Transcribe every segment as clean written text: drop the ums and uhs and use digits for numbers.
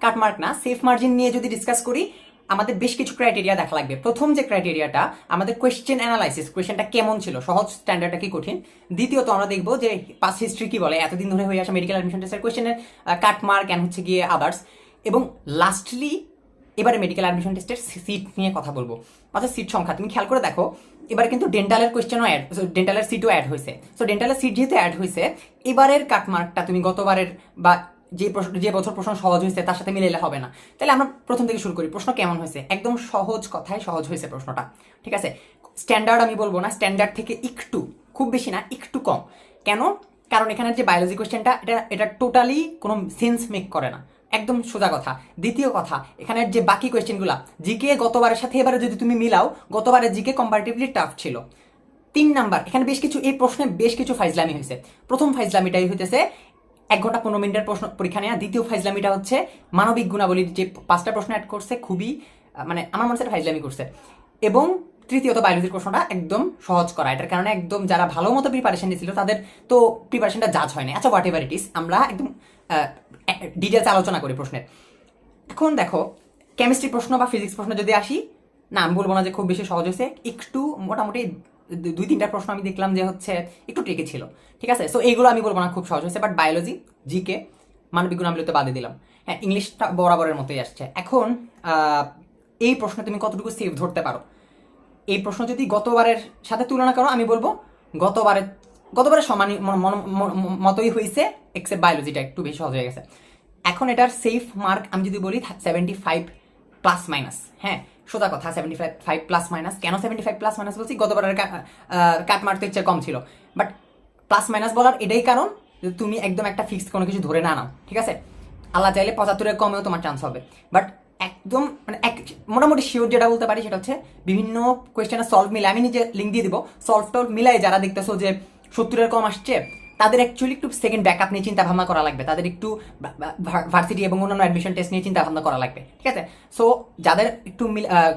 Cut mark না, safe margin নিয়ে যদি ডিসকাস করি, আমাদের বেশ কিছু ক্রাইটেরিয়া দেখা লাগবে। প্রথম যে ক্রাইটেরিয়াটা, আমাদের কোয়েশ্চেন অ্যানালাইসিস, কোয়েশ্চেনটা কেমন ছিল, সহজ, স্ট্যান্ডার্ডটা কি কঠিন। দ্বিতীয়ত আমরা দেখবো যে পাস হিস্ট্রি কি বলে, এতদিন ধরে হয়ে আসা মেডিকেল অ্যাডমিশন টেস্টের কোয়েশ্চেনের কাটমার্ক অ্যান্ড হচ্ছে গিয়ে আদার্স। এবং লাস্টলি এবারে মেডিকেল অ্যাডমিশন টেস্টের সিট নিয়ে কথা বলবো, অর্থাৎ সিট সংখ্যা। তুমি খেয়াল করে দেখো, এবার কিন্তু ডেন্টালের কোয়েশ্চেনও ডেন্টালের সিটও অ্যাড হয়েছে। সো ডেন্টালের সিট যেহেতু অ্যাড হয়েছে, এবারের কাটমার্কটা তুমি গতবারের বা যে বছর প্রশ্ন সহজ হয়েছে তার সাথে মিলাইলে হবে না। তাহলে আমরা প্রথম থেকে শুরু করি। প্রশ্ন কেমন হয়েছে? একদম সহজ কথায় সহজ হয়েছে প্রশ্নটা, ঠিক আছে। স্ট্যান্ডার্ড আমি বলবো না, স্ট্যান্ডার্ড থেকে একটু, খুব বেশি না, একটু কম। কেন? কারণ এখানের যে বায়োলজি কোয়েশ্চেনটা, এটা টোটালি কোনো সেন্স মেক করে না, একদম সোজা কথা। দ্বিতীয় কথা, এখানের যে বাকি কোয়েশ্চেনগুলো, জিকে গতবারের সাথে এবারে যদি তুমি মিলাও, গতবারের জিকে কম্পারেটিভলি টাফ ছিল। 3 নাম্বার, এখানে বেশ কিছু, এই প্রশ্নে বেশ কিছু ফাইজলামি হয়েছে। প্রথম ফাইজলামিটাই হইতেছে 1 ঘন্টা 15 মিনিটের প্রশ্ন পরীক্ষা নেওয়া। দ্বিতীয় ফাইজলামিটা হচ্ছে মানবিক গুণাবলীর যে 5টা প্রশ্ন অ্যাড করছে, খুবই মানে আমার মনে হচ্ছে ফাইজলামি করছে। এবং তৃতীয়ত বায়োলজির প্রশ্নটা একদম সহজ করা, এটার কারণে একদম যারা ভালো মতো প্রিপারেশন নিয়েছিল তাদের তো প্রিপারেশনটা জাজ হয় না। আচ্ছা, হোয়াট এভার ইট ইস, আমরা একদম ডিটেলস আলোচনা করি প্রশ্নের। এখন দেখো, কেমিস্ট্রি প্রশ্ন বা ফিজিক্স প্রশ্ন যদি আসি, না আমি বলবো না যে খুব বেশি সহজ হয়েছে, একটু মোটামুটি 2-3টা প্রশ্ন আমি দেখলাম যে হচ্ছে একটু ট্রিকি ছিল, ঠিক আছে। সো এইগুলো আমি বলবো না খুব সহজ হয়েছে। বাট বায়োলজি, জিকে, মানবিক গুণাবলী তো বাদে দিলাম। হ্যাঁ, ইংলিশটা বরাবরের মতোই আসছে। এখন এই প্রশ্ন তুমি কতটুকু সেফ ধরতে পারো, এই প্রশ্ন যদি গতবারের সাথে তুলনা করো, আমি বলবো গতবারের সমানই মতোই হয়েছে, এক্সেপ্ট বায়োলজিটা একটু বেশি সহজ হয়ে গেছে। এখন এটার সেফ মার্ক আমি যদি বলি 75 প্লাস মাইনাস। হ্যাঁ, সোজা কথা, 75 প্লাস মাইনাস। কেন 75 প্লাস মাইনাস বলছি? গতবারের কাটমার্ক তো চেয়ে কম ছিল, বাট প্লাস মাইনাস বলার এটাই কারণ যে তুমি একদম একটা ফিক্সড কোনো কিছু ধরে না নাও, ঠিক আছে। আল্লাহ চাইলে 75-এর কমেও তোমার চান্স হবে, বাট একদম মানে মোটামুটি শিওর যেটা বলতে পারি সেটা হচ্ছে বিভিন্ন কোয়েশ্চেনের সলভ মিলে, আমি নিজে লিঙ্ক দিয়ে দিব, সলভ টলভ মিলাই যারা দেখতেছো যে 70-এর কম আসছে, তাদের অ্যাকচুয়ালি একটু সেকেন্ড ব্যাকআপ নিয়ে চিন্তা ভাবনা করা লাগবে, তাদের একটু ভার্সিটি এবং অন্যান্য অ্যাডমিশন টেস্ট নিয়ে চিন্তা ভাবনা করা লাগবে, ঠিক আছে। সো যাদের একটু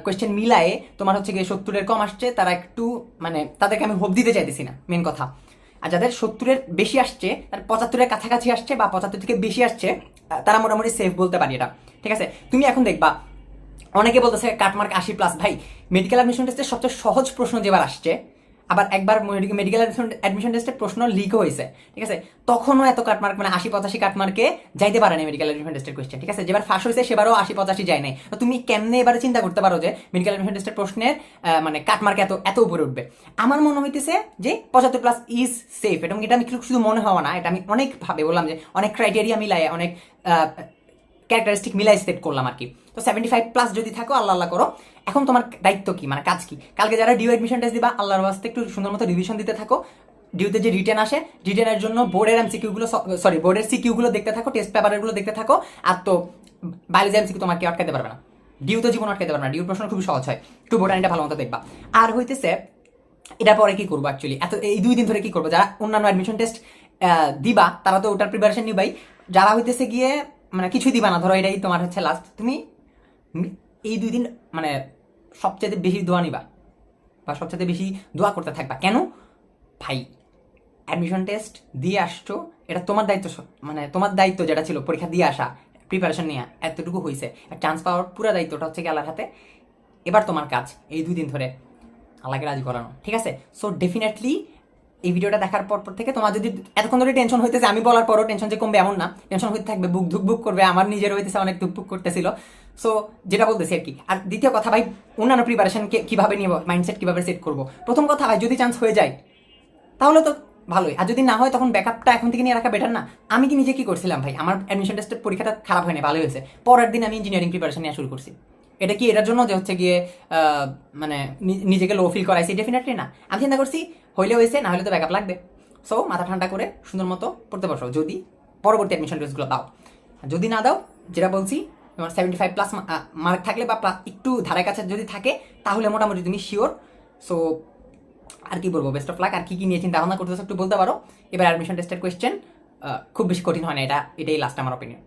কোয়েশ্চেন মিলায়ে তোমার হচ্ছে গিয়ে 70-এর কম আসছে, তারা একটু মানে তাদেরকে আমি হোপ দিতে চাইতেছি না, মেন কথা। আর যাদের 70-এর বেশি আসছে, তার 75-এর কাছাকাছি আসছে বা 75 থেকে বেশি আসছে, তারা মোটামুটি সেফ বলতে পারি এটা, ঠিক আছে। তুমি এখন দেখবা অনেকে বলতেছে কাটমার্ক 80+। ভাই, মেডিকেল অ্যাডমিশন টেস্টের সবচেয়ে সহজ প্রশ্ন যেবার আসছে, আবার একবার মেডিকেল অ্যাডমিশন টেস্টের প্রশ্ন লিকও হয়েছে, ঠিক আছে। তখনও এত কাটমার্ক মানে 80-85 কাটমার্কে যাইতে পারে না মেডিকেল অ্যাডমিশন টেস্টের কোয়েশ্চেন, ঠিক আছে। যেবার ফাঁস হয়েছে সেবারও 80-85 যায় নাই। তো তুমি কেমনে এবারে চিন্তা করতে পারো যে মেডিকেল অ্যাডমিশন টেস্টের প্রশ্নের মানে কাটমার্ক এত উপরে উঠবে? আমার মনে হইতেছে যে 75+ ইজ সেফ। এবং এটা আমি শুধু মনে হওয়া না, এটা আমি অনেকভাবে বললাম যে অনেক ক্রাইটেরিয়া মিলাই, অনেক ক্যারেক্টারিস্টিক মিলাই সেট করলাম আর কি। তো 75+ যদি থাকো, আল্লাহ আল্লাহ করো। এখন তোমার দায়িত্ব কি, মানে কাজ কি? কালকে যারা ডিউ অ্যাডমিশন টেস্ট দিবা, আল্লাহর ওয়াস্তে একটু সুন্দর মতো রিভিশন দিতে থাকো। ডিউতে যে রিটেন আসে, রিটেনের জন্য বোর্ডের এমসিকিউগুলো, সরি বোর্ডের সিকিউগুলো দেখতে থাকো, টেস্ট পেপারগুলো দেখতে থাকো। আর তো বায়োলজি এমসিকিউ তোমাকে আটকাতে পারবে না, ডিউ তো জীবন আটকাতে পারবে না। ডিউর প্রশ্ন খুবই সহজ হয়, একটু বোটানিটা ভালো মতো দেখবা। আর হইতেছে এটা পরে কি করবো অ্যাকচুয়ালি, এই 2 দিন ধরে কি করবো? যারা অন্যান্য অ্যাডমিশন টেস্ট দিবা তারা তো ওটার প্রিপারেশন নিবাই। যারা হইতেছে গিয়ে মানে কিছুই দিবা না, ধরো এটাই তোমার হচ্ছে লাস্ট, তুমি এই 2 দিন মানে সবচেয়ে বেশি দোয়া নিবা বা সবচেয়ে বেশি দোয়া করতে থাকবা। কেন ভাই? অ্যাডমিশন টেস্ট দিয়ে আসছো, এটা তোমার দায়িত্ব, মানে তোমার দায়িত্ব যেটা ছিল পরীক্ষা দিয়ে আসা, প্রিপারেশন নেওয়া, এতটুকু হয়েছে। চান্স পাওয়ার পুরো দায়িত্বটা হচ্ছে কি আল্লাহর হাতে। এবার তোমার কাজ এই 2 দিন ধরে আল্লাহকে রাজি করানো, ঠিক আছে। সো ডেফিনেটলি এই ভিডিওটা দেখার পর থেকে তোমার যদি এতক্ষণ ধরে টেনশন হইতেছে, আমি বলার পরও টেনশন যে কমবে এমন না, টেনশন হইতে থাকবে, বুক ধুকবুক করবে, আমার নিজের হইতেছে অনেক ধুকবুক করতেছিল। সো যেটা বলতেছি আর কি। আর দ্বিতীয় কথা ভাই, অন্যান্য প্রিপারেশনকে কীভাবে নিব, মাইন্ডসেট কীভাবে সেট করবো। প্রথম কথা ভাই, যদি চান্স হয়ে যায় তাহলে তো ভালোই, আর যদি না হয় তখন ব্যাকআপটা এখন থেকে নিয়ে রাখা বেটার না? আমি কি নিজে কি করছিলাম ভাই, আমার অ্যাডমিশন টেস্টের পরীক্ষাটা খারাপ হয়নি, ভালো হয়েছে, পরের দিন আমি ইঞ্জিনিয়ারিং প্রিপারেশন নেওয়া শুরু করছি। এটা কি এটার জন্য যে হচ্ছে গিয়ে মানে নিজেকে লো ফিল করাইছি? ডেফিনেটলি না। আমি চিন্তা করছি হইলে হয়েছে, না হলে তো ব্যাকআপ লাগবে। সো মাথা ঠান্ডা করে সুন্দর মতো পড়তে বসো, যদি পরবর্তী অ্যাডমিশন টেস্টগুলো দাও। যদি না দাও, যেটা বলছি, তোমার 75+ মার্ক থাকলে বা একটু ধারে কাছে যদি থাকে, তাহলে মোটামুটি তুমি শিওর। সো আর কি বলবো, বেস্ট অফ লাক। আর কি নিয়ে চিন্তা ভাবনা করতেছো একটু বলতে পারো। এবার অ্যাডমিশন টেস্টের কোয়েশ্চেন খুব বেশি কঠিন হয় না, এটাই লাস্ট আমার অপিনিয়ন।